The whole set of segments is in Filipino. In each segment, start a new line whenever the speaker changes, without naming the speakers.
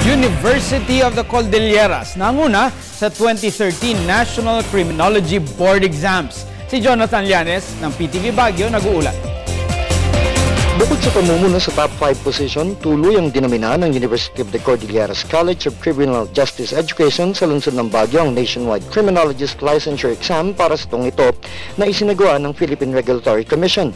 University of the Cordilleras nanguna sa 2013 National Criminology Board Exams. Si Jonathan Llanes ng PTV Baguio nag-uulat.
Bukod sa pamumuno sa top 5 position, tuloy ang dinamina ng University of the Cordilleras College of Criminal Justice Education sa lungsod ng Baguio ang Nationwide Criminologist Licensure Exam para sa taong ito na isinagawa ng Philippine Regulatory Commission.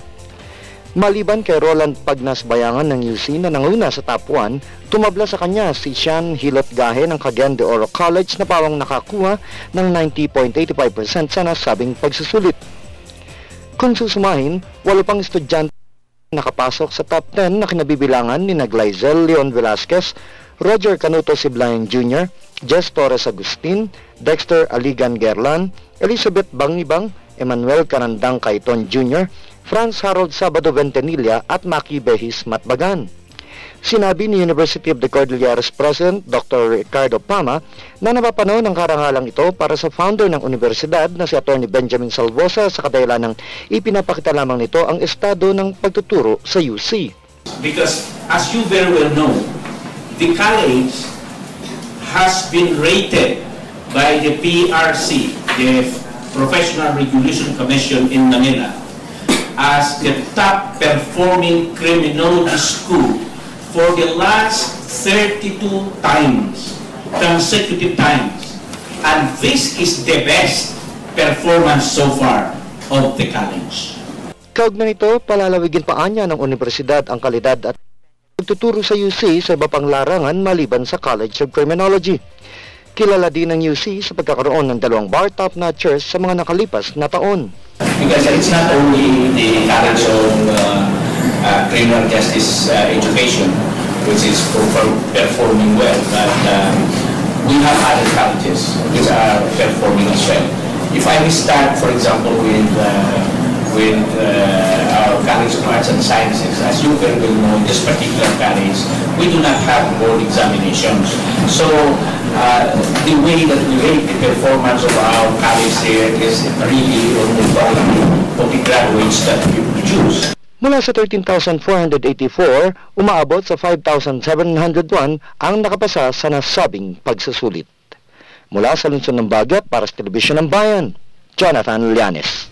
Maliban kay Roland Pagnas Bayangan ng UC na nanguna sa top 1, tumabla sa kanya si Sean Hilot Gahe ng Cagayan de Oro College na pawang nakakuha ng 90.85% sa nasabing pagsusulit. Kung susumahin, 8 pang estudyante nakapasok sa top 10 na kinabibilangan ni Glyzel Leon Velasquez, Roger Canuto Siblayan Jr., Jess Torres Agustin, Dexter Aligan Gerlan, Elizabeth Bangibang, Emmanuel Canandang Caiton Jr., Franz Harold Sabado Ventanilla at Maki Behis Matbagan. Sinabi ni University of the Cordilleras President Dr. Ricardo Pama na napapanaw ng karangalang ito para sa founder ng universidad na si Atty. Benjamin Salvosa sa kadahilan ng ipinapakita lamang nito ang estado ng pagtuturo sa UC.
Because as you very well know, the college has been rated by the PRC, the Professional Regulation Commission in Manila, as the top performing criminology school for the last 32 times, consecutive times. And this is the best performance so far of the college.
Kaugnay nito, palalawigin pa anya ng universidad ang kalidad at pagtuturo sa UC sa iba pang larangan maliban sa College of Criminology. Kilala din ng UC sa pagkakaroon ng 2 bar top notchers sa mga nakalipas na taon.
Because it's not only the College of Criminal Justice Education which is performing well, but we have other colleges which are performing as well. If I may start, for example, with our College of Arts and Sciences, as you very well know, this particular college, we do not have board examinations. So the way that we rate the performance of our college here is really on the quality of the graduates that we produce.
Mula sa 13,484, umaabot sa 5,701 ang nakapasa sa nasabing pagsusulit. Mula sa lungsod ng Baguio para sa Telebisyon ng Bayan, Jonathan Llanes.